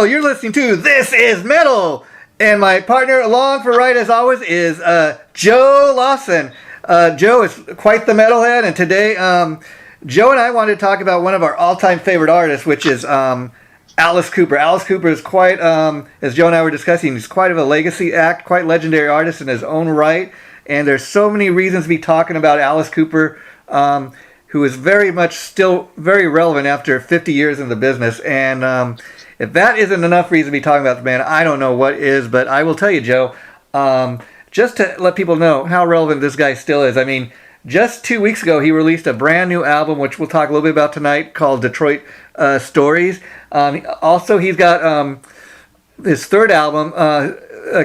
you're listening to This Is Metal. And my partner along for ride, as always, is Joe Lawson. Joe is quite the metalhead, and today Joe and I wanted to talk about one of our all-time favorite artists, which is Alice Cooper. Alice Cooper is quite, as Joe and I were discussing, he's quite of a legacy act, quite legendary artist in his own right. And there's so many reasons to be talking about Alice Cooper, who is very much still very relevant after 50 years in the business. And if that isn't enough reason to be talking about the band, I don't know what is. But I will tell you, Joe, just to let people know how relevant this guy still is. I mean, just 2 weeks ago, he released a brand new album, which we'll talk a little bit about tonight, called Detroit Stories. Also, he's got his third album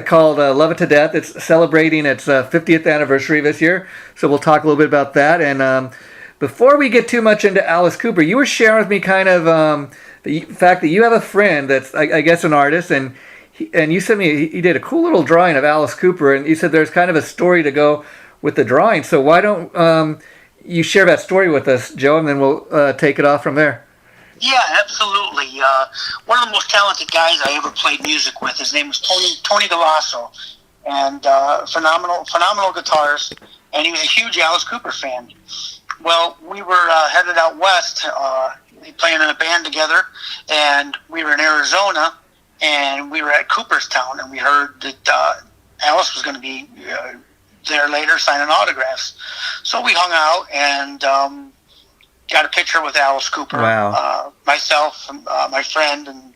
called Love It to Death. It's celebrating its 50th anniversary this year. So we'll talk a little bit about that. And before we get too much into Alice Cooper, you were sharing with me kind of the fact that you have a friend that's, I guess, an artist, and you sent me, he did a cool little drawing of Alice Cooper, and you said there's kind of a story to go with the drawing. So why don't you share that story with us, Joe, and then we'll take it off from there. Yeah, absolutely. One of the most talented guys I ever played music with, his name was Tony DeLasso, and phenomenal guitarist, and he was a huge Alice Cooper fan. Well, we were headed out west, playing in a band together, and we were in Arizona, and we were at Cooperstown, and we heard that Alice was going to be there later signing autographs. So we hung out and got a picture with Alice Cooper. Wow. Myself, my friend, and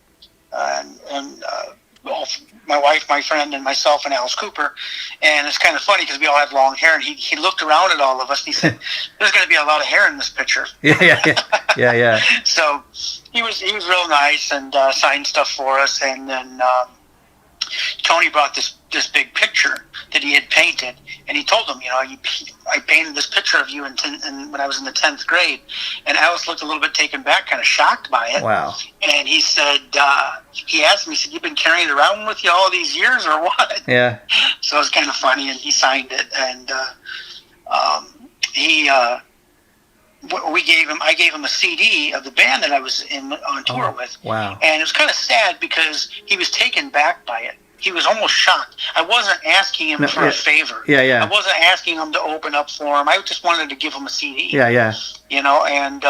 my wife, my friend, and myself, and Alice Cooper. And it's kind of funny because we all had long hair, and he looked around at all of us and he said, "There's going to be a lot of hair in this picture." Yeah. So he was real nice and signed stuff for us, and then Tony brought this big picture that he had painted, and he told him, I painted this picture of you when I was in the 10th grade. And Alice looked a little bit taken back, kind of shocked by it. Wow. And he said, he asked me, he said, "You've been carrying it around with you all these years or what?" Yeah. So it was kind of funny, and he signed it, and I gave him a CD of the band that I was on tour with. Wow. And it was kind of sad because he was taken back by it. He was almost shocked. I wasn't asking him for a favor. Yeah. I wasn't asking him to open up for him. I just wanted to give him a CD. Yeah. And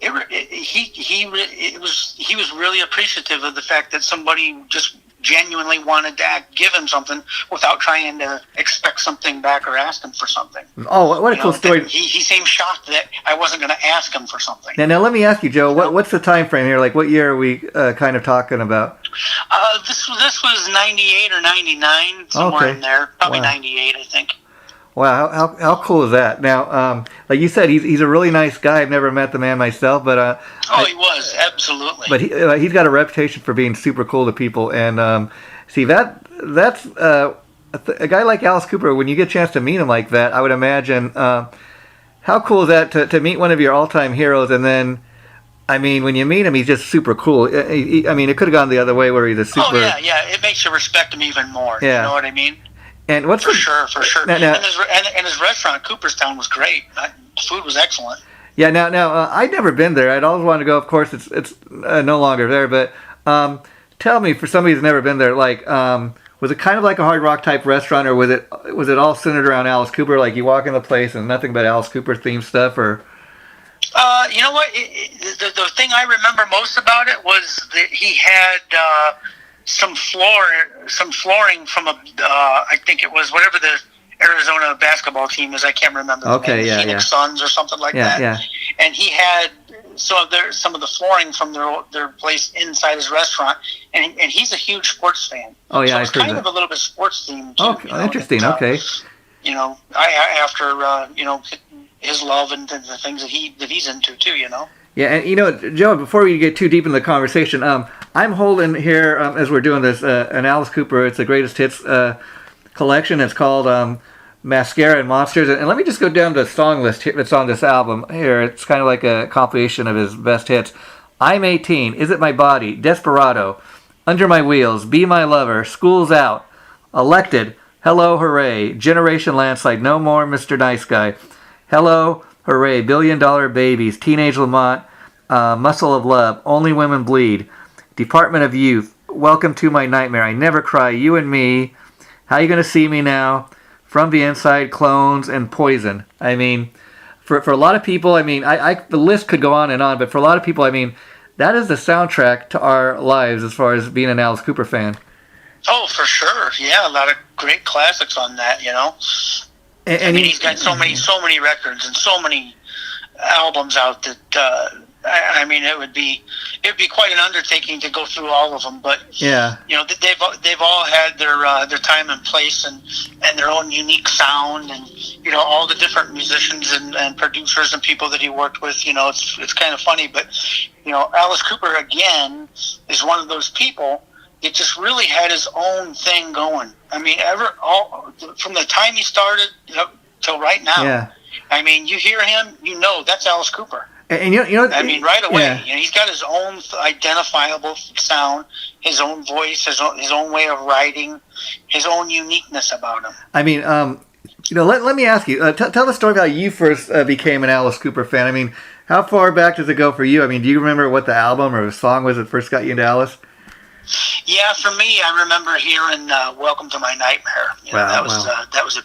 he was really appreciative of the fact that somebody just genuinely wanted to give him something without trying to expect something back or ask him for something. Oh, what a cool story. He seemed shocked that I wasn't going to ask him for something. Now let me ask you, Joe, what's the time frame here? Like, what year are we kind of talking about? This was 98 or 99, somewhere in there. Probably 98, I think. Wow, how cool is that? Now, like you said, he's a really nice guy. I've never met the man myself, but he was, absolutely. But he's got a reputation for being super cool to people, and see that's a guy like Alice Cooper. When you get a chance to meet him like that, I would imagine how cool is that to meet one of your all-time heroes, and then, I mean, when you meet him, he's just super cool. I mean, it could have gone the other way where he's a super. Oh yeah, it makes you respect him even more. Yeah. You know what I mean? And what's for sure. Now, and his restaurant, Cooperstown, was great. The food was excellent. Yeah. Now, I'd never been there. I'd always wanted to go. Of course, it's no longer there. But tell me, for somebody who's never been there, like, was it kind of like a hard rock type restaurant, or was it all centered around Alice Cooper? Like, you walk in the place and nothing but Alice Cooper themed stuff, or? You know what? The thing I remember most about it was that he had some flooring from I think it was whatever the Arizona basketball team is. I can't remember. Okay, the Phoenix Suns or something like that. Yeah. And he had some of the flooring from their place inside his restaurant, and he's a huge sports fan. Oh yeah, so it's kind of a little bit sports themed. Okay, interesting. Okay. After his love and the things that he's into too. Yeah, and Joe, before we get too deep into the conversation, I'm holding here as we're doing this an Alice Cooper. It's the greatest hits collection. It's called Mascara and Monsters. And let me just go down the song list here that's on this album. Here, it's kind of like a compilation of his best hits. I'm 18, Is It My Body, Desperado, Under My Wheels, Be My Lover, School's Out, Elected, Hello, Hooray, Generation Landslide, No More, Mr. Nice Guy, Hello, Hooray, $1 Billion Babies, Teenage Lamont, Muscle of Love, Only Women Bleed, Department of Youth, Welcome to My Nightmare, I Never Cry, You and Me, How You Gonna See Me Now, From the Inside, Clones, and Poison. I mean, for a lot of people, I mean, the list could go on, but for a lot of people, I mean, that is the soundtrack to our lives as far as being an Alice Cooper fan. Oh, for sure. Yeah, a lot of great classics on that, you know. And I mean, he's got so many records and so many albums out that I mean, it would be quite an undertaking to go through all of them. But yeah, you know, they've all had their time and place and their own unique sound, and you know, all the different musicians and producers and people that he worked with. You know, it's kind of funny, but you know, Alice Cooper again is one of those people. It just really had his own thing going. I mean, from the time he started till right now. Yeah. I mean, you hear him, you know that's Alice Cooper. And you know, I mean, right away. Yeah. You know, he's got his own identifiable sound, his own voice, his own way of writing, his own uniqueness about him. I mean, you know, let me ask you. Tell the story of how you first became an Alice Cooper fan. I mean, how far back does it go for you? I mean, do you remember what the album or the song was that first got you into Alice? Yeah, for me, I remember hearing "Welcome to My Nightmare." You know, that was a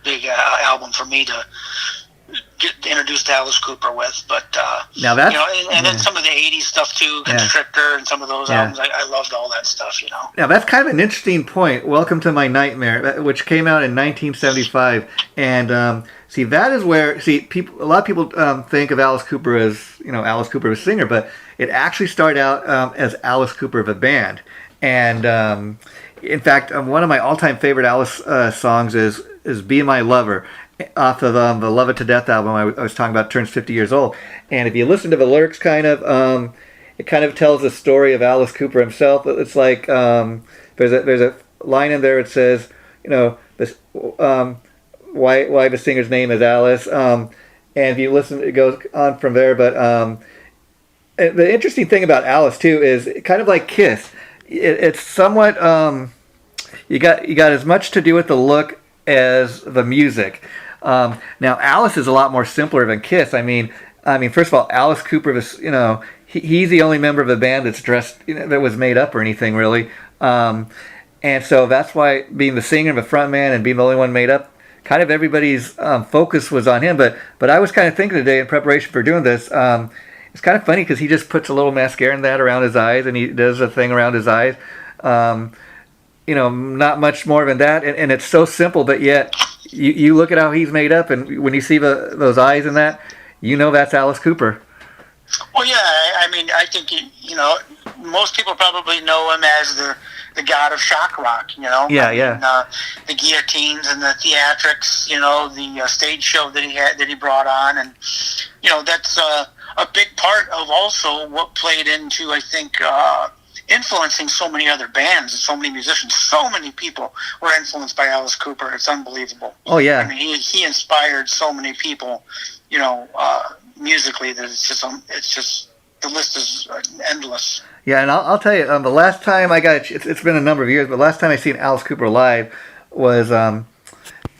big album for me to get introduced to Alice Cooper with. But now that's, you know, and then some of the '80s stuff too, Constrictor, and some of those albums. I loved all that stuff. You know. Now that's kind of an interesting point. "Welcome to My Nightmare," which came out in 1975, and see, that is where a lot of people think of Alice Cooper as, you know, Alice Cooper as a singer, but it actually started out as Alice Cooper of a band. And in fact, one of my all-time favorite Alice songs is "Be My Lover," off of the Love It to Death album I was talking about, turns 50 years old. And if you listen to the lyrics, it kind of tells the story of Alice Cooper himself. It's like there's a line in there that says, you know, this why the singer's name is Alice. And if you listen, it goes on from there. But the interesting thing about Alice too is kind of like Kiss. It's somewhat you got as much to do with the look as the music. Now Alice is a lot more simpler than Kiss. I mean, first of all, Alice Cooper was, you know, he's the only member of the band that's dressed, you know, that was made up or anything really. And so that's why, being the singer, the front man, and being the only one made up, kind of everybody's focus was on him. But I was kind of thinking today in preparation for doing this. It's kind of funny because he just puts a little mascara and that around his eyes, and he does a thing around his eyes. You know, not much more than that, and it's so simple, but yet you look at how he's made up, and when you see those eyes and that, you know that's Alice Cooper. Well, yeah, I mean, I think you know, most people probably know him as the god of shock rock. You know, the guillotines and the theatrics. You know, the stage show that he brought on, and you know, that's a big part of also what played into, I think, influencing so many other bands and so many musicians. So many people were influenced by Alice Cooper. It's unbelievable. Oh yeah. I mean, he inspired so many people, you know, musically, that it's just the list is endless. Yeah, and I'll tell you, the last time I got it's been a number of years, but last time I seen Alice Cooper live was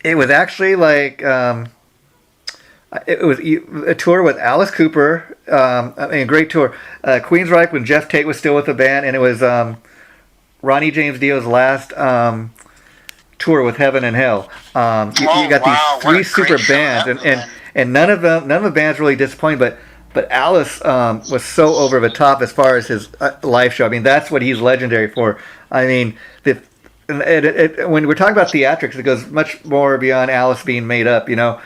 it was actually like it was a tour with Alice Cooper, a great tour. Queensryche, when Jeff Tate was still with the band, and it was Ronnie James Dio's last tour with Heaven and Hell. You got these three super bands, and none of the bands really disappointed, but Alice was so over the top as far as his live show. I mean, that's what he's legendary for. I mean, when we're talking about theatrics, it goes much more beyond Alice being made up, you know.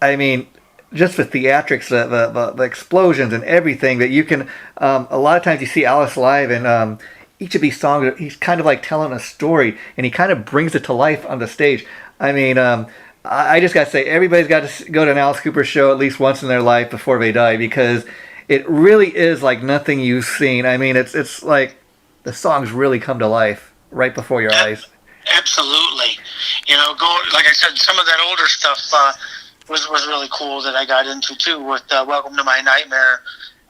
I mean, just the theatrics, the explosions and everything that you can. A lot of times you see Alice live, and each of these songs, he's kind of like telling a story, and he kind of brings it to life on the stage. I mean, I just got to say, everybody's got to go to an Alice Cooper show at least once in their life before they die, because it really is like nothing you've seen. I mean, it's like the songs really come to life right before your eyes. Absolutely. You know, like I said, some of that older stuff was really cool that I got into too, with Welcome to My Nightmare.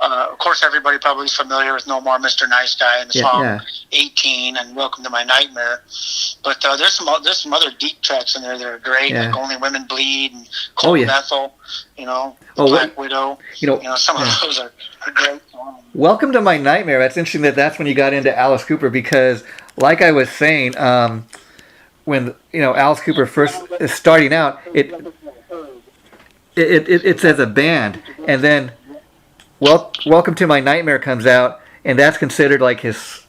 Of course, everybody probably is familiar with No More Mr. Nice Guy and the song 18 and Welcome to My Nightmare. But there's some other deep tracks in there that are great, like Only Women Bleed and Cold Ethel, Black Widow. Some of those are great songs. Welcome to My Nightmare. That's interesting that's when you got into Alice Cooper, because like I was saying, when Alice Cooper first is starting out, it's as a band, and then Welcome to My Nightmare comes out, and that's considered like his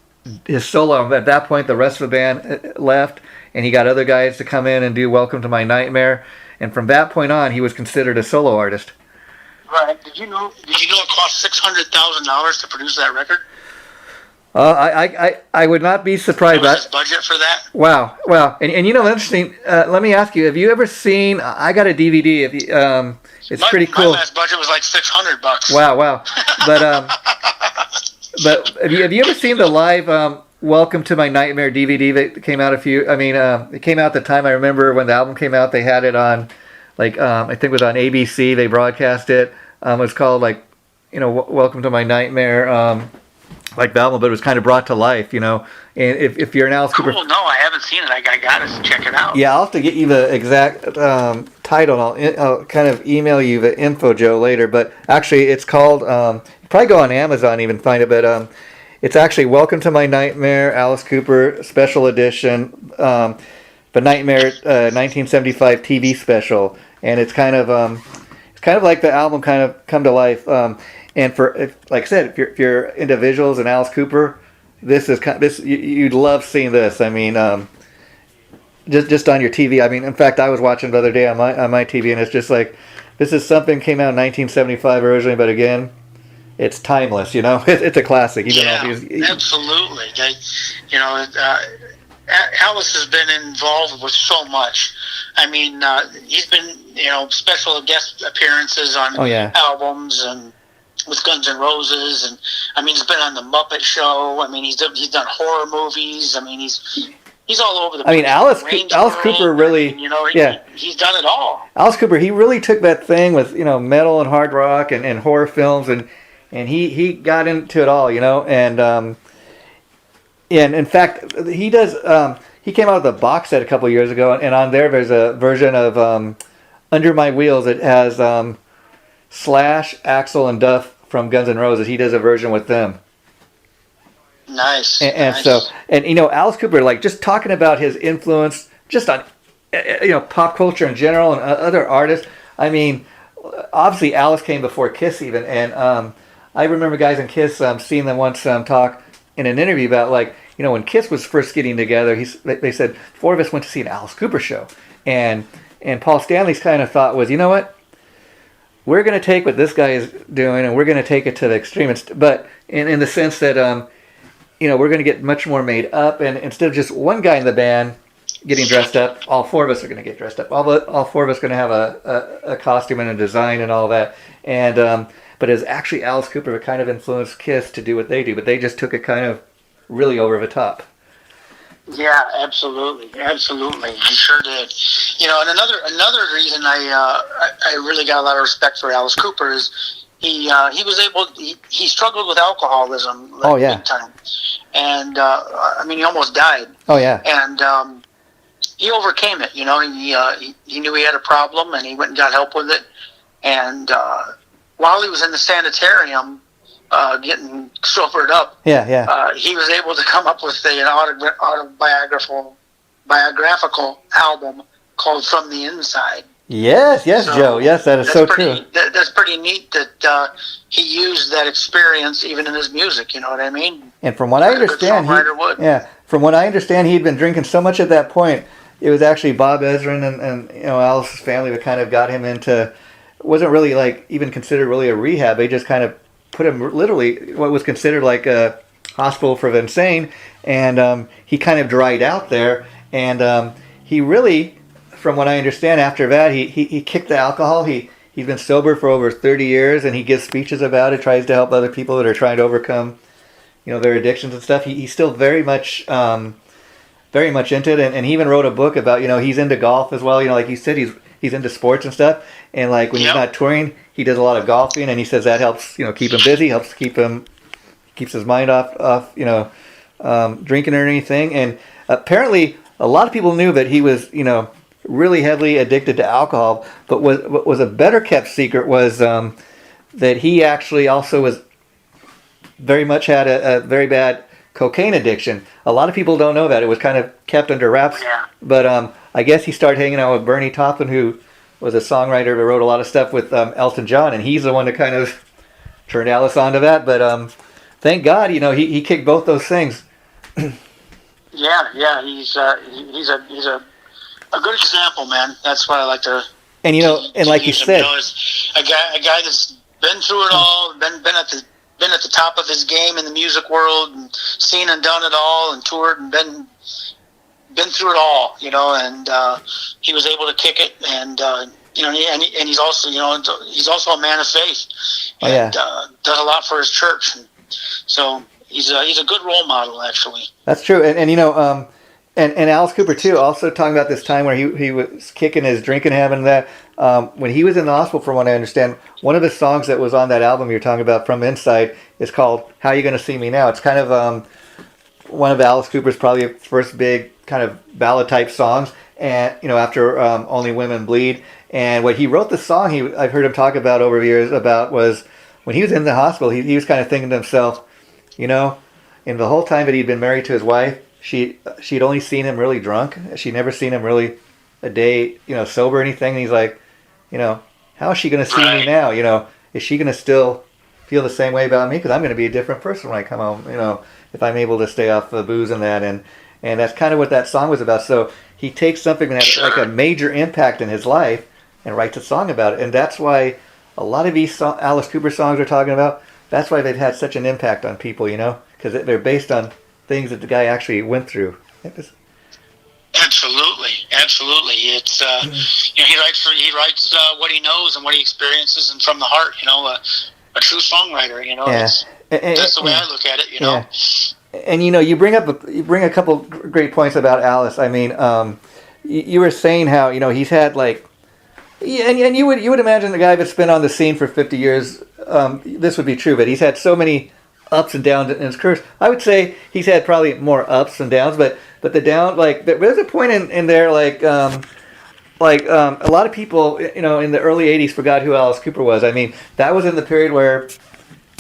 solo. At that point, the rest of the band left, and he got other guys to come in and do Welcome to My Nightmare, and from that point on, he was considered a solo artist. Right. Did you know it cost $600,000 to produce that record? I would not be surprised. What was his budget for that? Wow. And interesting. Let me ask you: have you ever seen? I got a DVD. It's pretty cool. My last budget was like $600. Wow. But have you ever seen the live Welcome to My Nightmare DVD that came out it came out at the time. I remember when the album came out, they had it on, I think it was on ABC. They broadcast it. It was called Welcome to My Nightmare. Like the album, but it was kind of brought to life, And if you're an Alice Cooper, no, I haven't seen it. I got to check it out. Yeah, I'll have to get you the exact title. And I'll kind of email you the info, Joe, later. But actually, it's called. You probably go on Amazon and even find it. But it's actually Welcome to My Nightmare, Alice Cooper Special Edition, the Nightmare 1975 TV special, and it's kind of like the album kind of come to life. And like I said, if you're into visuals and Alice Cooper, you'd love seeing this. Just on your TV. In fact, I was watching it the other day on my TV, and it's just like, this is something came out in 1975 originally, but again, it's timeless. It's a classic. Absolutely. Alice has been involved with so much. He's been special guest appearances on albums and with Guns N' Roses, and he's been on the Muppet Show. He's done horror movies. He's all over the place. Alice Cooper really, he's done it all. Alice Cooper, he really took that thing with metal and hard rock and horror films, and he got into it all, and in fact he does. He came out with a box set a couple of years ago, and on there's a version of Under My Wheels. It has Slash, Axl, and Duff from Guns N' Roses. He does a version with them. Nice. And so Alice Cooper, just talking about his influence just on pop culture in general and other artists. Obviously Alice came before Kiss even, and I remember guys in Kiss seeing them once talk in an interview about when Kiss was first getting together. They said 4 of us went to see an Alice Cooper show, and Paul Stanley's kind of thought was, what? We're going to take what this guy is doing, and we're going to take it to the extreme. But in the sense that, we're going to get much more made up. And instead of just one guy in the band getting dressed up, all 4 of us are going to get dressed up. All 4 of us are going to have a costume and a design and all that. And but it's actually Alice Cooper that kind of influenced Kiss to do what they do. But they just took it kind of really over the top. Yeah, absolutely. He sure did. And another reason I really got a lot of respect for Alice Cooper is he struggled with alcoholism big time, and he almost died. Oh yeah. And he overcame it. He knew he had a problem, and he went and got help with it. And while he was in the sanitarium, getting sobered up, he was able to come up with an autobiographical album called From the Inside. Yes, so Joe. Yes, that is so true. That's pretty neat that he used that experience even in his music. You know what I mean? And from what I understand, he'd been drinking so much at that point. It was actually Bob Ezrin and Alice's family that kind of got him into. Wasn't really even considered really a rehab. They just kind of put him literally what was considered like a hospital for the insane, and he kind of dried out there, and he really, from what I understand, after that he kicked the alcohol. He's been sober for over 30 years, and he gives speeches about it, tries to help other people that are trying to overcome their addictions and stuff. He's still very much into it, and he even wrote a book about he's into golf as well. Like you said, he's into sports and stuff, and like when he's not touring, he does a lot of golfing, and he says that helps keep him busy, helps keeps his mind off drinking or anything. And apparently a lot of people knew that he was really heavily addicted to alcohol, but what was a better kept secret was that he actually also was very much had a very bad cocaine addiction. A lot of people don't know that. It was kind of kept under wraps. Yeah. But I guess he started hanging out with Bernie Taupin, who was a songwriter that wrote a lot of stuff with Elton John, and he's the one that kind of turned Alice onto that. But thank God, he kicked both those things. Yeah, he's a good example, man. That's why I like to. And and like you said, a guy that's been through it all, been at the top of his game in the music world, and seen and done it all, and toured and been through it all, and he was able to kick it, and and he's also he's also a man of faith, and does a lot for his church, and so he's a good role model, actually. That's true, and Alice Cooper too. Also talking about this time where he was kicking his drinking habit and that. When he was in the hospital, from what I understand, one of the songs that was on that album you're talking about, From Inside, is called "How You Gonna See Me Now." It's kind of one of Alice Cooper's probably first big kind of ballad type songs, and after "Only Women Bleed." And what he wrote the song, I've heard him talk about over the years about was when he was in the hospital, he was kind of thinking to himself, in the whole time that he'd been married to his wife, she'd only seen him really drunk. She'd never seen him really a day, sober or anything. And he's like, how is she going to see me now? Is she going to still feel the same way about me? Because I'm going to be a different person when I come home, if I'm able to stay off the booze and that. And that's kind of what that song was about. So he takes something that had like a major impact in his life and writes a song about it. And that's why a lot of these Alice Cooper songs we're talking about, that's why they've had such an impact on people, because they're based on things that the guy actually went through. Absolutely. It's he writes what he knows and what he experiences, and from the heart. A true songwriter. That's the way I look at it. Yeah. And you bring a couple great points about Alice. I mean, you were saying how he's had like, and you would imagine the guy that's been on the scene for 50 years. This would be true, but he's had so many ups and downs in his career. I would say he's had probably more ups and downs, but the down, like there's a point in there like a lot of people in the early 80s forgot who Alice Cooper was. I mean, that was in the period where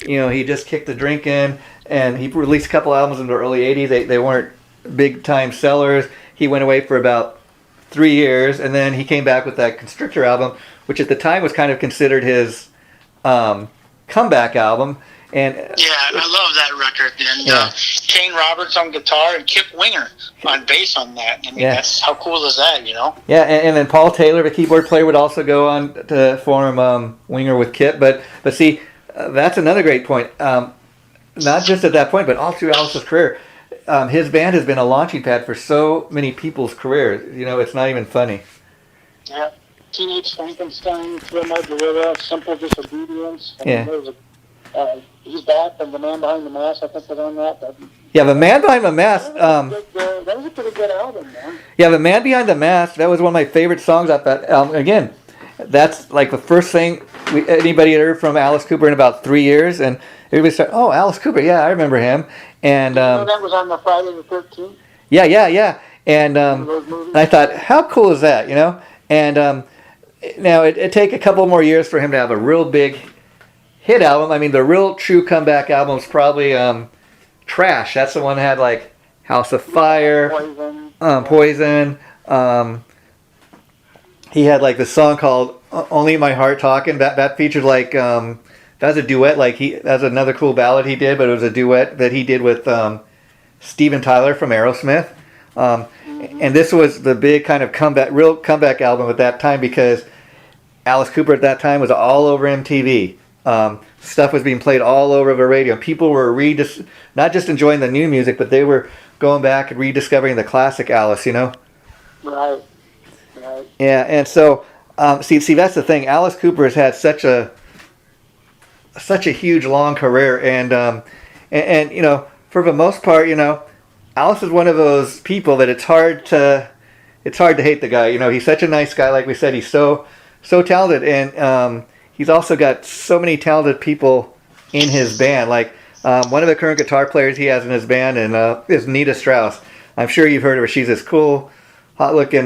he just kicked the drinking, and he released a couple albums in the early 80s. They weren't big time sellers. He went away for about 3 years, and then he came back with that Constrictor album, which at the time was kind of considered his comeback album. And I love that record. And Kane Roberts on guitar and Kip Winger on bass on that. I mean, that's how cool is that, Yeah, and then Paul Taylor, the keyboard player, would also go on to form Winger with Kip. But see, that's another great point. Not just at that point, but all through Alice's career, his band has been a launching pad for so many people's careers. It's not even funny. Yeah, Teenage Frankenstein, Thriller, Gorilla, Simple Disobedience. He's back, and The Man Behind the Mask, I think, was on that. Yeah, The Man Behind the Mask. That was a pretty good album, man. Yeah, The Man Behind the Mask, that was one of my favorite songs off that album. Again, that's like the first thing anybody had heard from Alice Cooper in about 3 years, and everybody started, oh, Alice Cooper, yeah, I remember him. And that was on the Friday the 13th? Yeah. And I thought, how cool is that, And now it'd take a couple more years for him to have a real big hit album. I mean, the real true comeback album is probably Trash. That's the one that had like House of Fire, Poison. He had like the song called Only My Heart Talking. That featured like that was a duet. Like that's another cool ballad he did, but it was a duet that he did with Steven Tyler from Aerosmith. And this was the big kind of real comeback album at that time, because Alice Cooper at that time was all over MTV. Stuff was being played all over the radio. People were not just enjoying the new music, but they were going back and rediscovering the classic Alice, Right. Yeah, and so see, that's the thing. Alice Cooper has had such a huge, long career, and for the most part, Alice is one of those people that it's hard to it's hard to hate the guy. You know, he's such a nice guy. Like we said, he's so talented, and he's also got so many talented people in his band. Like one of the current guitar players he has in his band is Nita Strauss. I'm sure you've heard of her. She's this cool, hot-looking,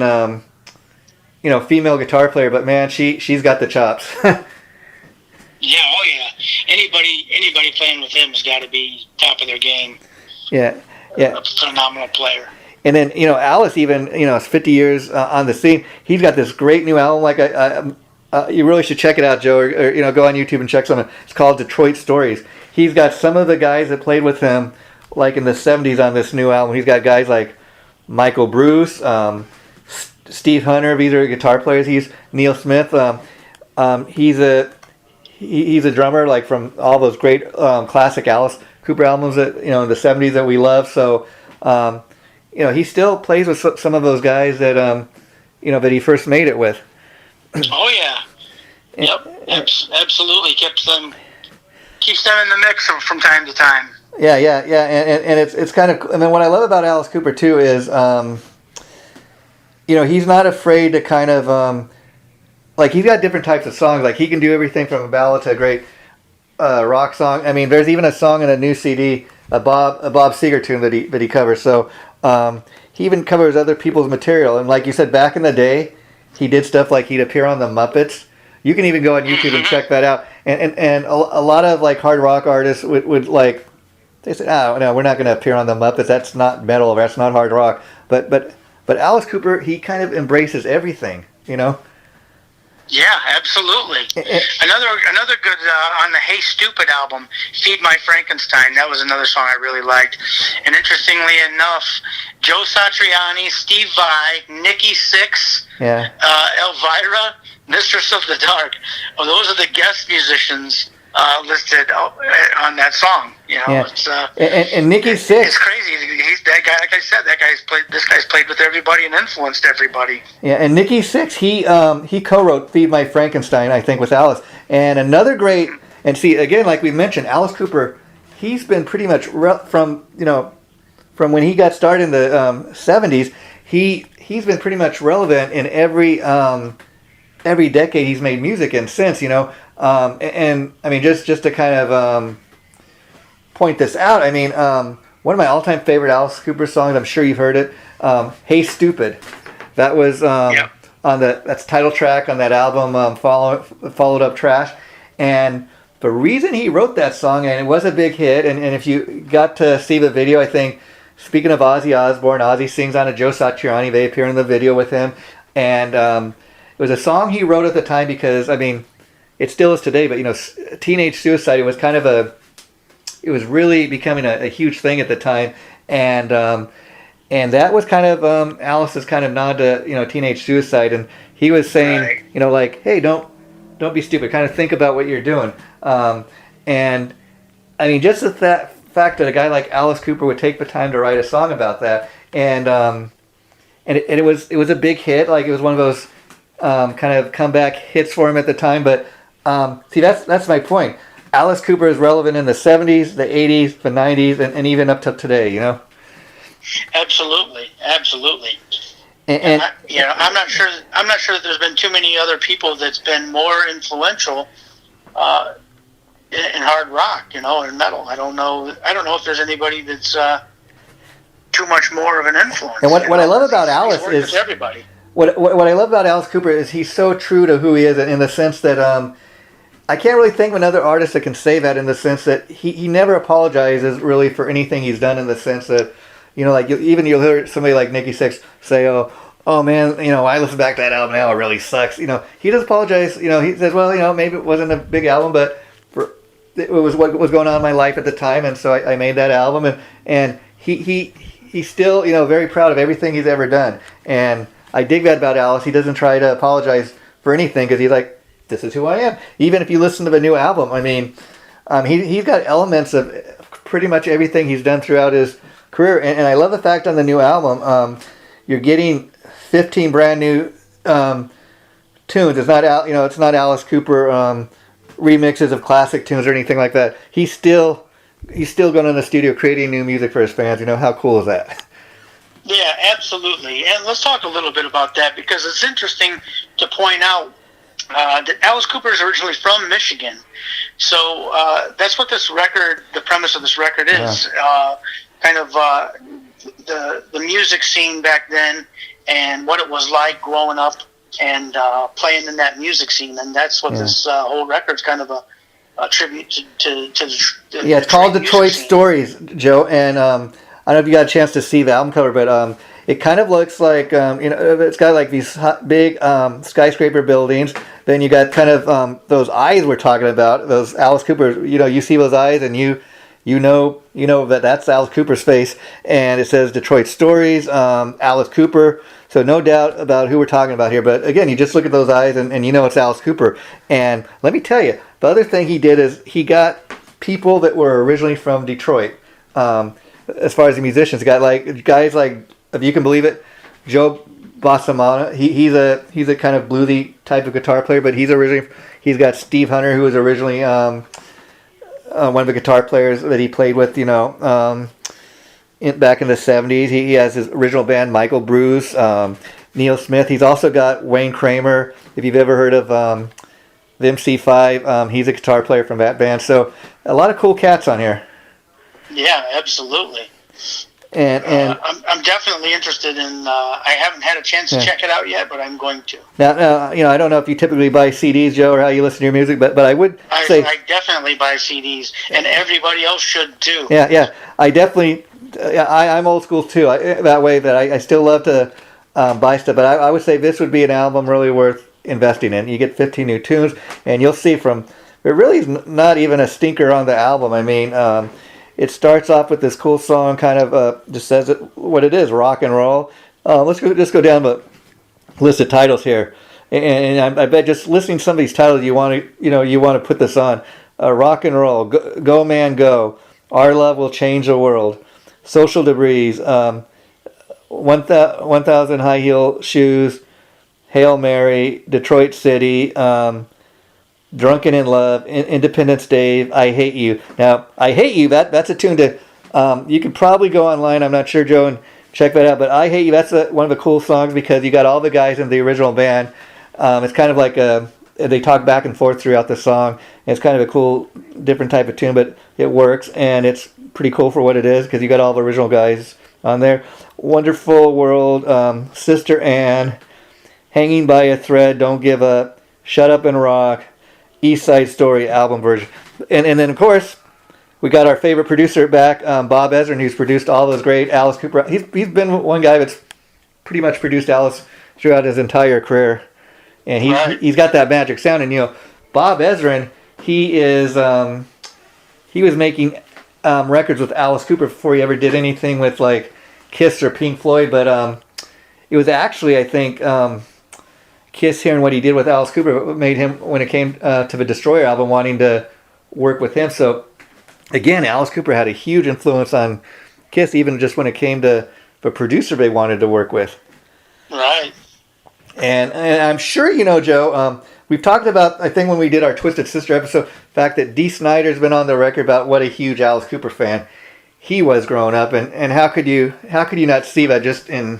female guitar player. But man, she's got the chops. Yeah, oh yeah. Anybody playing with him has got to be top of their game. Yeah. A phenomenal player. And then, Alice even, is 50 years on the scene. He's got this great new album. Like, you really should check it out, Joe, or go on YouTube and check some of it. It's called Detroit Stories. He's got some of the guys that played with him, like in the 70s on this new album. He's got guys like Michael Bruce, Steve Hunter. These are guitar players. He's Neil Smith. He's a drummer, like from all those great classic Alice Cooper albums that, in the 70s that we love. So, he still plays with some of those guys that, that he first made it with. Oh yeah. Yep. Absolutely. Keeps them in the mix from time to time. Yeah. And it's kind of, and then what I love about Alice Cooper too is, he's not afraid to kind of, like he's got different types of songs. Like he can do everything from a ballad to a great rock song. I mean, there's even a song in a new CD, a Bob Seger tune that he covers. So he even covers other people's material. And like you said, back in the day, he did stuff like he'd appear on the Muppets. You can even go on YouTube and check that out. And a lot of like hard rock artists would like, they said, oh no, we're not going to appear on the Muppets. That's not metal. That's not hard rock. But Alice Cooper, he kind of embraces everything. Yeah, absolutely. Another good on the Hey Stupid album, Feed My Frankenstein. That was another song I really liked. And interestingly enough, Joe Satriani, Steve Vai, Nikki Sixx, Elvira, Mistress of the Dark. Well, those are the guest musicians listed on that song. It's and Nikki Sixx. It's crazy. He's that guy. Like I said, this guy's played with everybody and influenced everybody. Yeah, and Nikki Sixx, he co-wrote "Feed My Frankenstein," I think, with Alice. And another great, and see again, like we mentioned, Alice Cooper, he's been pretty much from when he got started in the 70s. He's been pretty much relevant in every decade he's made music in since. And I mean, just to kind of point this out, I mean, one of my all-time favorite Alice Cooper songs, I'm sure you've heard it, "Hey Stupid." That was that's title track on that album, Followed Up Trash. And the reason he wrote that song, and it was a big hit, and if you got to see the video, I think, speaking of Ozzy Osbourne, Ozzy sings on a Joe Satriani. They appear in the video with him. And it was a song he wrote at the time because, I mean, it still is today, but, teenage suicide, it was kind of it was really becoming a huge thing at the time. And that was kind of Alice's kind of nod to, teenage suicide. And he was saying, right. Like, hey, don't be stupid. Kind of think about what you're doing. And, I mean, just the fact that a guy like Alice Cooper would take the time to write a song about that. And it was a big hit. Like, it was one of those kind of comeback hits for him at the time. But see, that's my point. Alice Cooper is relevant in the 70s, the 80s, the 90s, and even up to today, Absolutely. And I'm not sure that there's been too many other people that's been more influential in hard rock, in metal. I don't know if there's anybody that's too much more of an influence. And what I love about Alice is everybody. What I love about Alice Cooper is he's so true to who he is, in the sense that I can't really think of another artist that can say that, in the sense that he never apologizes really for anything he's done, in the sense that, like you'll hear somebody like Nikki Sixx say, oh man, I listen back to that album now, it really sucks. He doesn't apologize. He says, well, maybe it wasn't a big album, but it was what was going on in my life at the time, and so I made that album, and he's still, very proud of everything he's ever done. And I dig that about Alice. He doesn't try to apologize for anything, because he's like, this is who I am. Even if you listen to the new album, I mean, he's got elements of pretty much everything he's done throughout his career. And I love the fact on the new album, you're getting 15 brand new tunes. It's not it's not Alice Cooper remixes of classic tunes or anything like that. He's still going in the studio creating new music for his fans. How cool is that? Yeah, absolutely. And let's talk a little bit about that because it's interesting to point out that Alice Cooper is originally from Michigan. So that's what this record, the premise of this record is. Kind of the music scene back then and what it was like growing up and playing in that music scene. And that's what this whole record's kind of a tribute to the it's called Detroit Stories, Joe. And I don't know if you got a chance to see the album cover, but it kind of looks like, it's got like these big skyscraper buildings. Then you got kind of those eyes we're talking about, those Alice Cooper, you see those eyes and you know that that's Alice Cooper's face. And it says Detroit Stories, Alice Cooper. So no doubt about who we're talking about here. But again, you just look at those eyes and you know it's Alice Cooper. And let me tell you, the other thing he did is he got people that were originally from Detroit. As far as the musicians, got like guys like, if you can believe it, Joe Bassamana. He's a kind of bluesy type of guitar player, but he's got Steve Hunter, who was originally one of the guitar players that he played with, back in the 70s. He has his original band, Michael Bruce, Neil Smith. He's also got Wayne Kramer. If you've ever heard of the MC5, he's a guitar player from that band. So a lot of cool cats on here. Yeah, absolutely. And I'm definitely interested in. I haven't had a chance to check it out yet, but I'm going to. Now, I don't know if you typically buy CDs, Joe, or how you listen to your music, but I would say I definitely buy CDs, and everybody else should too. Yeah. I definitely. I'm old school too. That way, that I still love to buy stuff, but I would say this would be an album really worth investing in. You get 15 new tunes, and you'll see there really is not even a stinker on the album. I mean. It starts off with this cool song, kind of just says what it is, rock and roll. Let's go down the list of titles here, and I bet just listening to some of these titles, you want to put this on. Rock and roll, go man go, Our Love Will Change the World, Social Debris, 1,000 High Heel Shoes, Hail Mary, Detroit City. Drunken in Love, Independence Day, I Hate You. Now, I Hate You, that's a tune to, you can probably go online, I'm not sure, Joe, and check that out, but I Hate You, that's one of the cool songs because you got all the guys in the original band. It's kind of like they talk back and forth throughout the song. It's kind of a cool, different type of tune, but it works, and it's pretty cool for what it is because you got all the original guys on there. Wonderful World, Sister Anne, Hanging by a Thread, Don't Give Up, Shut Up and Rock, East Side Story album version. And then, of course, we got our favorite producer back, Bob Ezrin, who's produced all those great Alice Cooper. He's been one guy that's pretty much produced Alice throughout his entire career. And he's got that magic sound. And, Bob Ezrin, he was making records with Alice Cooper before he ever did anything with, like, Kiss or Pink Floyd. But it was actually, I think... Kiss hearing what he did with Alice Cooper made him, when it came to the Destroyer album, wanting to work with him. So, again, Alice Cooper had a huge influence on Kiss, even just when it came to the producer they wanted to work with. Right. And I'm sure Joe, we've talked about, I think when we did our Twisted Sister episode, the fact that Dee Snider's been on the record about what a huge Alice Cooper fan he was growing up. And how could you not see that just in...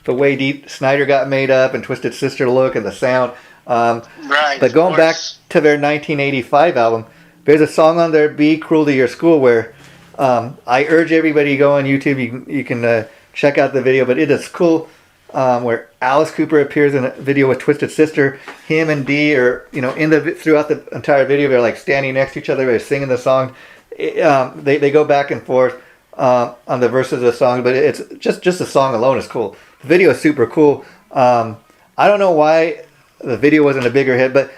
the way Dee Snider got made up and Twisted Sister look and the sound. Right. But going back to their 1985 album, there's a song on there, Be Cruel to Your School, where I urge everybody to go on YouTube. You can check out the video, but it is cool where Alice Cooper appears in a video with Twisted Sister. Him and Dee are, throughout the entire video, they're like standing next to each other, they're singing the song. They go back and forth on the verses of the song, but it's just the song alone is cool. The video is super cool. I don't know why the video wasn't a bigger hit, but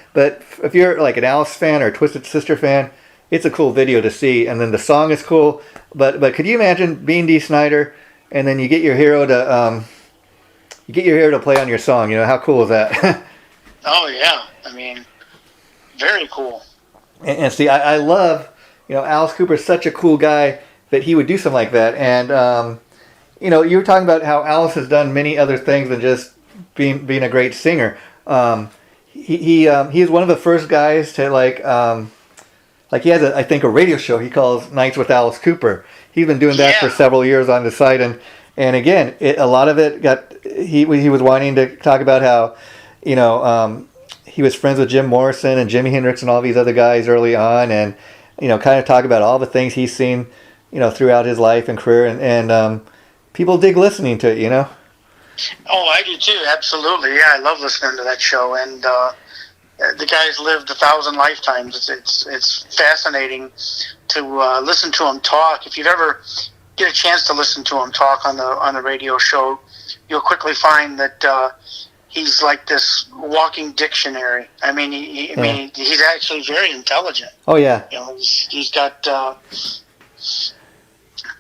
if you're like an Alice fan or a Twisted Sister fan, it's a cool video to see. And then the song is cool. But could you imagine being Dee Snider and then you get your hero to play on your song? How cool is that? Oh yeah, I mean, very cool. And see, I love, Alice Cooper's such a cool guy that he would do something like that. And you were talking about how Alice has done many other things than just being a great singer. He is one of the first guys to like he has I think a radio show he calls Nights with Alice Cooper. He's been doing that for several years on the site, and And again, a lot of it got he was wanting to talk about how, he was friends with Jim Morrison and Jimi Hendrix and all these other guys early on, and kind of talk about all the things he's seen, throughout his life and career, and people dig listening to it, Oh, I do too. Absolutely. Yeah, I love listening to that show, and the guy's lived 1,000 lifetimes. It's fascinating to listen to him talk. If you've ever get a chance to listen to him talk on the radio show, you'll quickly find that he's like this walking dictionary. I mean, he's actually very intelligent. Oh yeah. He's got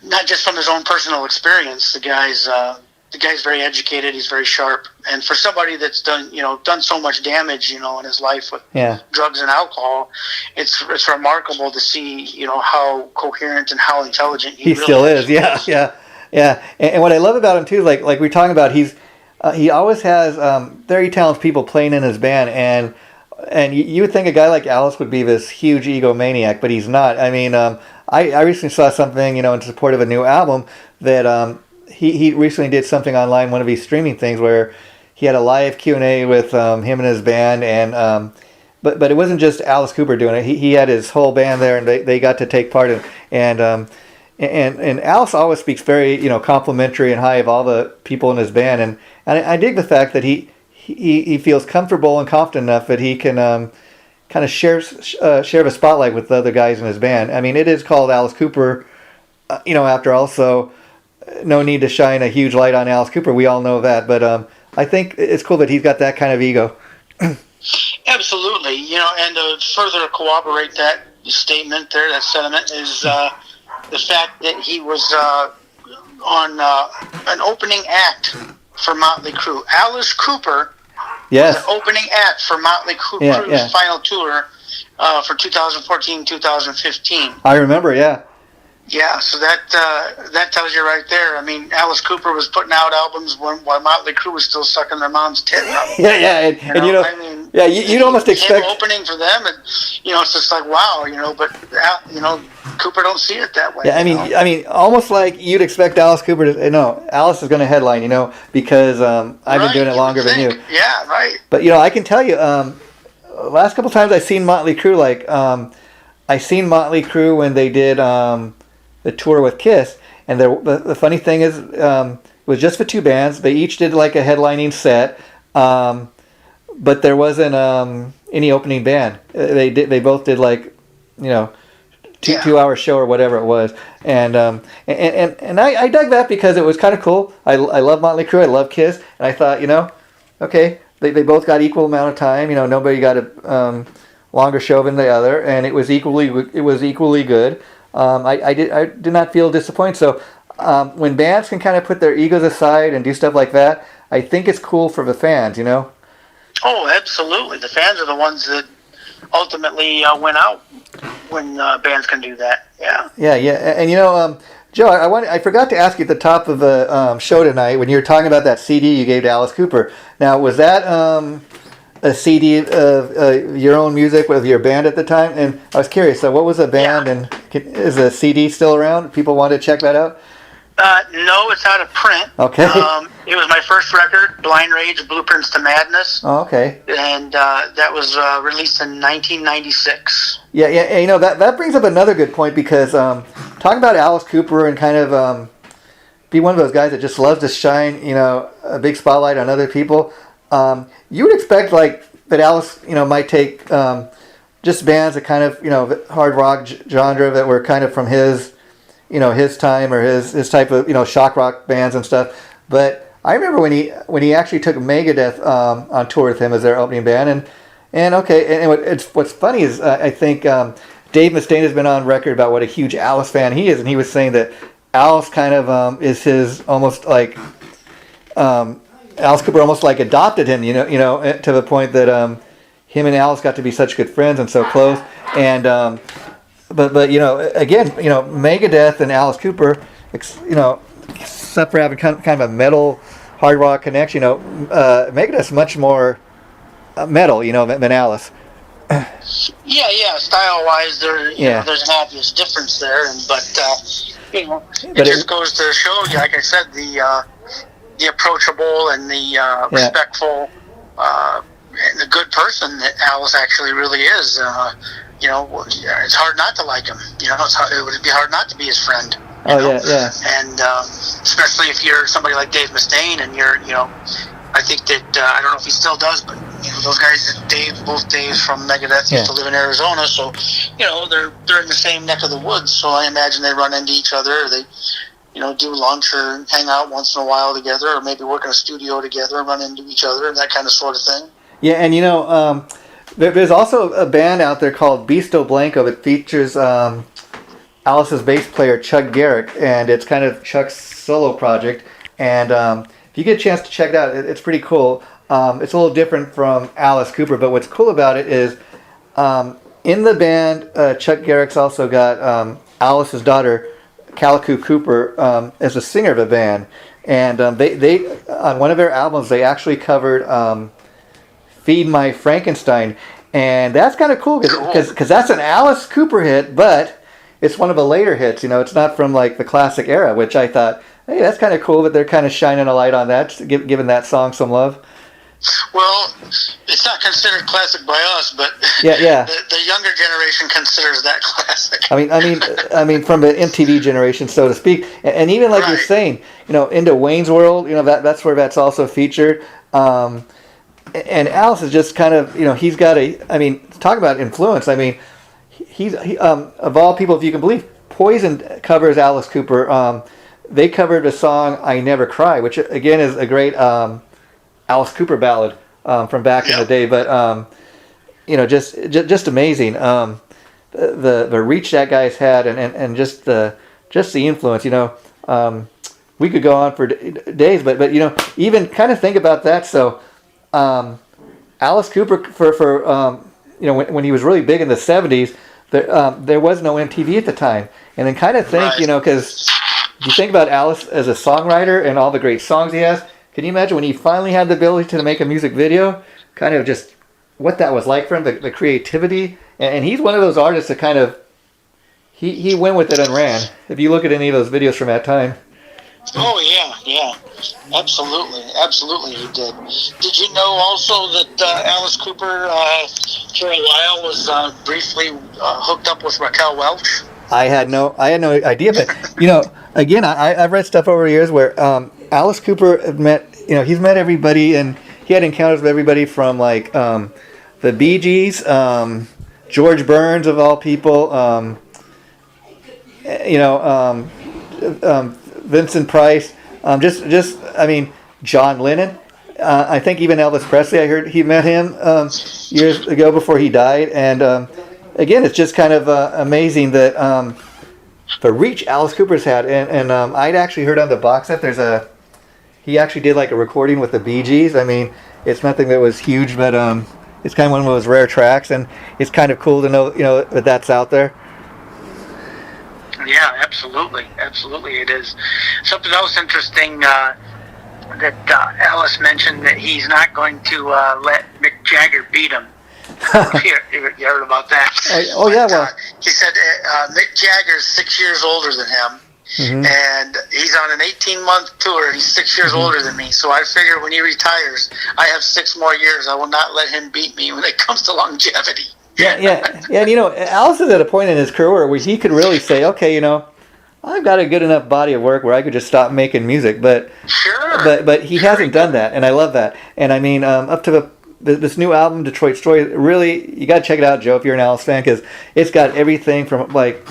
not just from his own personal experience. The guy's very educated. He's very sharp, and for somebody that's done so much damage, in his life with drugs and alcohol, it's remarkable to see, how coherent and how intelligent he really still is. Yeah. And what I love about him too, like we're talking about, he always has very talented people playing in his band, and you would think a guy like Alice would be this huge egomaniac, but he's not. I mean, I recently saw something, in support of a new album that he recently did something online, one of these streaming things where he had a live Q&A with him and his band, and but it wasn't just Alice Cooper doing it. He had his whole band there, and they got to take part in, and Alice always speaks very complimentary and high of all the people in his band, and I dig the fact that he feels comfortable and confident enough that he can kind of share the spotlight with the other guys in his band. I mean, it is called Alice Cooper, after all, so no need to shine a huge light on Alice Cooper. We all know that, but I think it's cool that he's got that kind of ego. Absolutely, and to further corroborate that statement there, that sentiment, is the fact that he was on an opening act for Motley Crue. Alice Cooper was an opening act for Motley Crue's final tour for 2014-2015. I remember, yeah. Yeah, so that tells you right there. I mean, Alice Cooper was putting out albums while Motley Crue was still sucking their mom's tit. You'd almost expect him opening for them, and it's just like wow, but Cooper don't see it that way. Yeah, I mean, almost like you'd expect Alice Cooper to. No, Alice is going to headline, because I've been doing it longer than you. Yeah, right. But I can tell you, last couple times I've seen Motley Crue, I seen Motley Crue when they did the tour with Kiss, and the funny thing is, it was just for two bands. They each did like a headlining set, but there wasn't any opening band. They both did like, 2-hour show or whatever it was, and I dug that because it was kind of cool. I love Motley Crue, I love Kiss, and I thought, okay, they both got equal amount of time. Nobody got a longer show than the other, and it was equally good. I did not feel disappointed. So when bands can kind of put their egos aside and do stuff like that, I think it's cool for the fans, Oh, absolutely. The fans are the ones that ultimately win out when bands can do that. Yeah. Yeah. And Joe, I forgot to ask you at the top of the show tonight when you were talking about that CD you gave to Alice Cooper. Now, was that a CD of your own music with your band at the time? And I was curious, so what was the band, and is the CD still around? People want to check that out? No, it's out of print. Okay. It was my first record, Blind Rage, Blueprints to Madness. Oh, okay. And that was released in 1996. Yeah, that brings up another good point, because talking about Alice Cooper and kind of be one of those guys that just loves to shine, a big spotlight on other people. You would expect that Alice, might take just bands that kind of, hard rock genre that were kind of from his, his time, or his type of, shock rock bands and stuff. But I remember when he actually took Megadeth on tour with him as their opening band, and what's funny is I think Dave Mustaine has been on record about what a huge Alice fan he is, and he was saying that Alice kind of is his almost like. Alice Cooper almost like adopted him, to the point that him and Alice got to be such good friends and so close. And but again, Megadeth and Alice Cooper, except for having kind of a metal hard rock connection, Megadeth's much more metal, than Alice. Yeah. Style-wise, there's an obvious difference there, but You know, it just goes to show you, like I said, the approachable and the respectful and the good person that Alice actually really is. You know, it's hard not to like him. You know, it would be hard not to be his friend. You know? Yeah. And especially if you're somebody like Dave Mustaine, and you're, you know, I think that I don't know if he still does, but you know, those guys, both Daves from Megadeth used to live in Arizona, so you know they're in the same neck of the woods. So I imagine they run into each other. Or they, you know, do lunch or hang out once in a while together, or maybe work in a studio together and run into each other, that kind of sort of thing. Yeah, and you know, there's also a band out there called Beasto Blanco that features Alice's bass player Chuck Garrick, and it's kind of Chuck's solo project. And if you get a chance to check it out, it's pretty cool. It's a little different from Alice Cooper, but what's cool about it is in the band, Chuck Garrick's also got Alice's daughter, Calico Cooper, as a singer of the band. And they on one of their albums, they actually covered Feed My Frankenstein. And that's kind of cool because that's an Alice Cooper hit, but it's one of the later hits. You know, it's not from like the classic era, which I thought, hey, that's kind of cool that they're kind of shining a light on that, giving that song some love. Well, it's not considered classic by us, but yeah. The younger generation considers that classic. I mean, from the MTV generation, so to speak, and even like you're saying, you know, into Wayne's World, you know, that's where that's also featured. And Alice is just kind of, you know, he's got talk about influence. I mean, he of all people, if you can believe, Poison covers Alice Cooper. They covered the song "I Never Cry," which again is a great Alice Cooper ballad from back in the day. But you know, just amazing the reach that guy's had, and just the influence. You know, we could go on for days, but you know, even kind of think about that. So Alice Cooper for you know, when he was really big in the 70s, there was no MTV at the time, and then kind of think, you know, because if you think about Alice as a songwriter and all the great songs he has, can you imagine when he finally had the ability to make a music video, kind of just what that was like for him, the creativity, and he's one of those artists that kind of he went with it and ran. If you look at any of those videos from that time. Oh yeah, absolutely he did. Did you know also that Alice Cooper for a while was briefly hooked up with Raquel Welch? I had no idea, but you know, again, I've read stuff over the years where Alice Cooper he's met everybody, and he had encounters with everybody from like the Bee Gees, George Burns of all people, Vincent Price, John Lennon. I think even Elvis Presley, I heard he met him years ago before he died. And again, it's just kind of amazing that the reach Alice Cooper's had. And I'd actually heard on the box set he actually did like a recording with the Bee Gees. I mean, it's nothing that was huge, but it's kind of one of those rare tracks, and it's kind of cool to know, you know, that that's out there. Yeah, absolutely it is. Something else interesting that Alice mentioned, that he's not going to let Mick Jagger beat him. You heard about that? He said Mick Jagger's 6 years older than him, and he's on an 18-month tour. He's 6 years older than me, so I figure when he retires, I have 6 more years. I will not let him beat me when it comes to longevity. Yeah, and you know, Alice is at a point in his career where he could really say, okay, you know, I've got a good enough body of work where I could just stop making music, but he hasn't done that, and I love that. And I mean, up to this new album, Detroit Story, really, you got to check it out, Joe, if you're an Alice fan, because it's got everything from like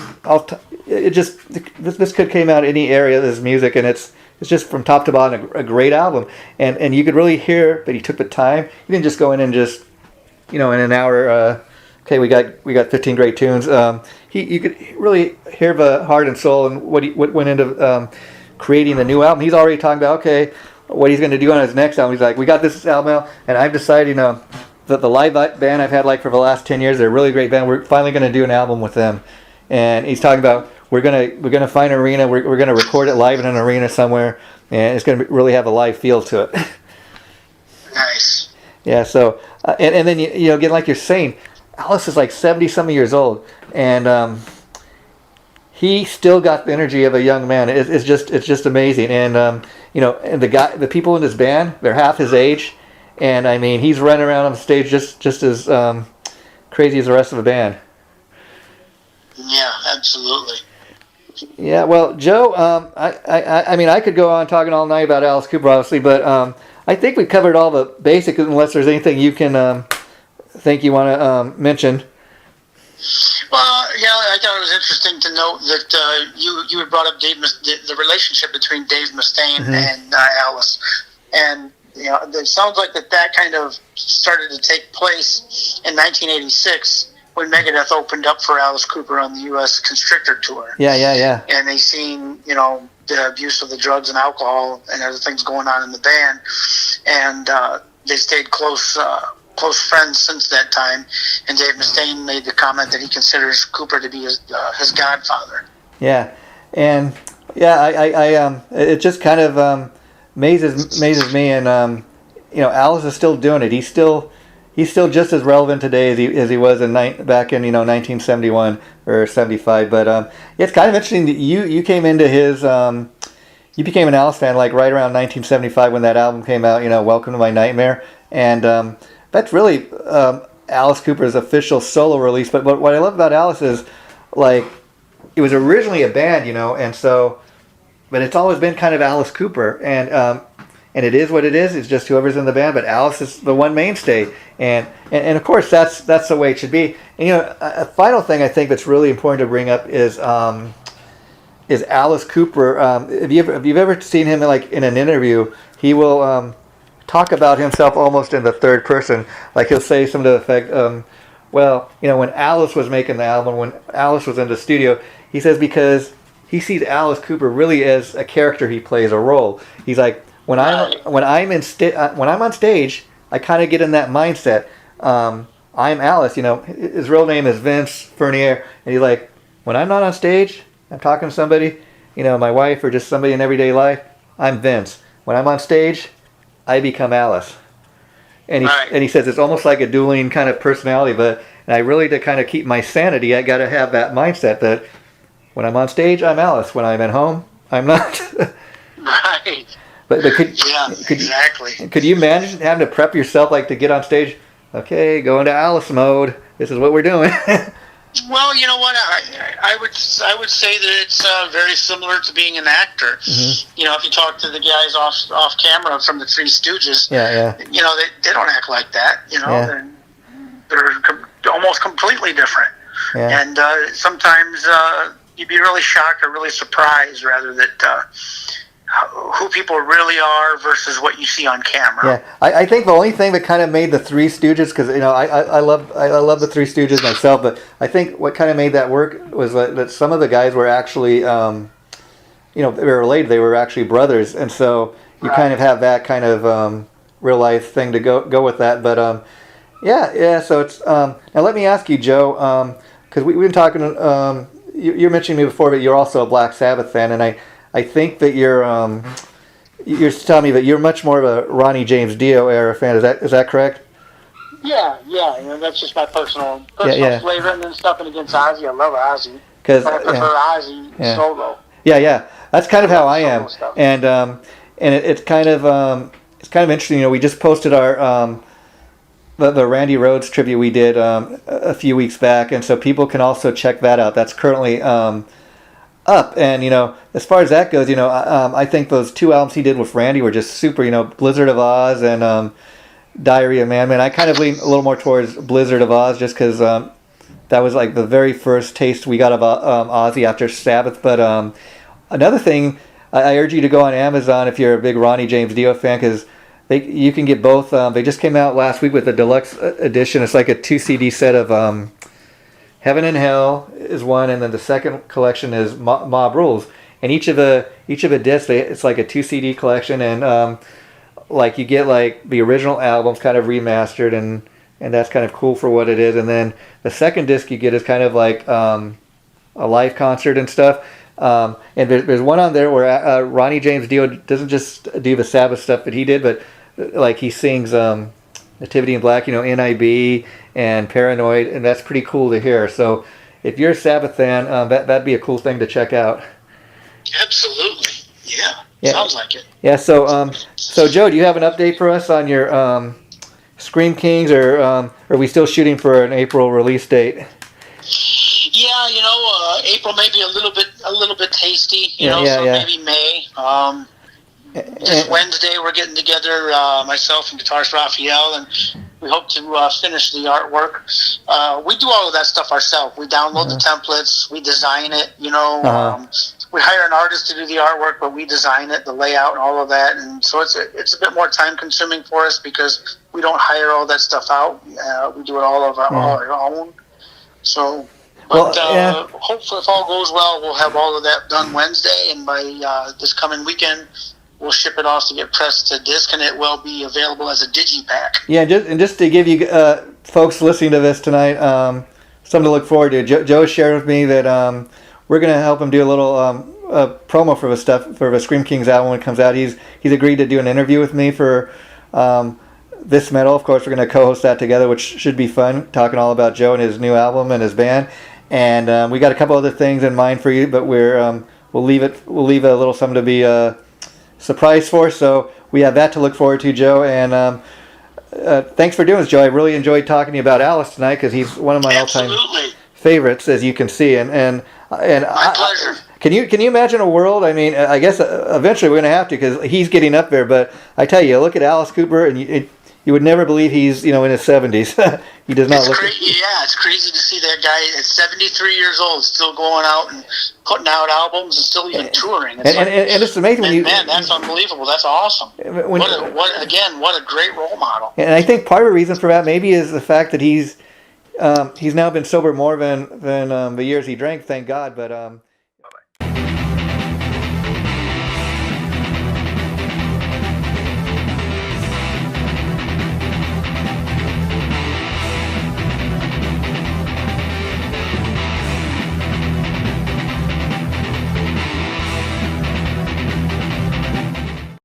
this could came out any area of his music, and it's just from top to bottom a great album, and you could really hear that he took the time. He didn't just go in and just, you know, in an hour. Okay, we got 15 great tunes. You could really hear the heart and soul and what went into creating the new album. He's already talking about, okay, what he's going to do on his next album. He's like, we got this album out, and I've decided, you know, that the live band I've had like for the last 10 years, they're a really great band. We're finally going to do an album with them. And he's talking about we're gonna find an arena. We're gonna record it live in an arena somewhere, and it's gonna really have a live feel to it. Nice. Yeah. So and then you know, again, like you're saying, Alice is like 70-some years old, and he still got the energy of a young man. It's just amazing. And and the people in his band, they're half his age, and I mean, he's running around on stage just as crazy as the rest of the band. Yeah, absolutely. Yeah, well, Joe, I mean, I could go on talking all night about Alice Cooper, obviously, but I think we covered all the basics, unless there's anything you can think you want to mention. Well, yeah, I thought it was interesting to note that you had brought up the relationship between Dave Mustaine and Alice, and it sounds like that kind of started to take place in 1986 when Megadeth opened up for Alice Cooper on the U.S. Constrictor tour. Yeah. And they seen the abuse of the drugs and alcohol and other things going on in the band, and they stayed close friends since that time. And Dave Mustaine made the comment that he considers Cooper to be his godfather. Yeah, and I it just kind of amazes me, and Alice is still doing it. He's still just as relevant today as he was back in 1971 or 75. But it's kind of interesting that you came into his you became an Alice fan like right around 1975 when that album came out. Welcome to My Nightmare, and that's really Alice Cooper's official solo release. But what I love about Alice is, like, it was originally a band, and so, but it's always been kind of Alice Cooper, and it is what it is. It's just whoever's in the band, but Alice is the one mainstay, and of course that's the way it should be. And a final thing I think that's really important to bring up is Alice Cooper. If you've ever seen him in an interview, he will talk about himself almost in the third person. Like, he'll say something to the effect, when Alice was making the album, when Alice was in the studio, he says, because he sees Alice Cooper really as a character he plays, a role. He's like, when I'm on stage, I kind of get in that mindset. I'm Alice. His real name is Vince Fernier, and he's like, when I'm not on stage, I'm talking to somebody, my wife or just somebody in everyday life, I'm Vince. When I'm on stage, I become Alice. And he says it's almost like a dueling kind of personality, and I really, to kind of keep my sanity, I got to have that mindset that when I'm on stage, I'm Alice. When I'm at home, I'm not. Right. But exactly. Could you imagine having to prep yourself to get on stage? Okay, go into Alice mode. This is what we're doing. Well, you know what? I would say that it's very similar to being an actor. Mm-hmm. If you talk to the guys off camera from the Three Stooges, they don't act like that. They're almost completely different. Yeah. And sometimes you'd be really shocked or really surprised, rather, that who people really are versus what you see on camera. Yeah, I think the only thing that kind of made the Three Stooges, because I love the Three Stooges myself, but I think what kind of made that work was that some of the guys were actually, they were related. They were actually brothers, and so you kind of have that kind of real life thing to go with that. But So it's now let me ask you, Joe, because we've been talking. You're mentioning me before, but you're also a Black Sabbath fan, and I think that you're telling me that you're much more of a Ronnie James Dio era fan. Is that correct? Yeah. That's just my personal flavor, and then stuff against Ozzy. I love Ozzy, but I prefer Ozzy solo. Yeah. That's kind of how I am, and it's kind of interesting. We just posted our the Randy Rhoads tribute we did a few weeks back, and so people can also check that out. That's currently up, and as far as that goes, I think those two albums he did with Randy were just super. Blizzard of Oz and Diary of Madman. I kind of lean a little more towards Blizzard of Oz, just because that was like the very first taste we got of Ozzy after Sabbath. But another thing, I urge you to go on Amazon if you're a big Ronnie James Dio fan, because you can get both. They just came out last week with the deluxe edition. It's like a 2 CD set of Heaven and Hell is one, and then the second collection is Mob Rules. And each of the discs, it's like a 2 CD collection, and you get the original albums kind of remastered, and that's kind of cool for what it is. And then the second disc you get is kind of like a live concert and stuff. And there's one on there where Ronnie James Dio doesn't just do the Sabbath stuff that he did, but he sings Nativity in Black, NIB and Paranoid, and that's pretty cool to hear. So if you're a Sabbath fan, that'd be a cool thing to check out. Absolutely. Yeah. Sounds like it. Yeah. So Joe, do you have an update for us on your Scream Kings, or are we still shooting for an April release date? Yeah, April may be a little bit tasty, maybe May. This Wednesday we're getting together, myself and guitarist Raphael, and we hope to finish the artwork. We do all of that stuff ourselves. We download the templates, we design it, we hire an artist to do the artwork, but we design it, the layout and all of that, and so it's a bit more time consuming for us because we don't hire all that stuff out. We do it all of our own. So, hopefully if all goes well, we'll have all of that done Wednesday, and by this coming weekend, we'll ship it off to get pressed to disc, and it will be available as a digipack. Yeah, just to give you folks listening to this tonight something to look forward to. Joe shared with me that we're going to help him do a little promo for the Scream Kings album when it comes out. He's agreed to do an interview with me for This Metal. Of course, we're going to co-host that together, which should be fun, talking all about Joe and his new album and his band. And we got a couple other things in mind for you, but we'll leave a little something to be surprise for. So we have that to look forward to, Joe. And thanks for doing this, Joe. I really enjoyed talking to you about Alice tonight because he's one of my all-time favorites, as you can see. And my pleasure. Can you imagine a world? I mean, I guess eventually we're going to have to, because he's getting up there. But I tell you, look at Alice Cooper, and you would never believe he's in his 70s. He does not look. It's crazy to see that guy at 73 years old still going out and putting out albums and still even touring. And it's amazing. That's unbelievable. That's awesome. What a great role model. And I think part of the reason for that maybe is the fact that he's now been sober more than the years he drank. Thank God. But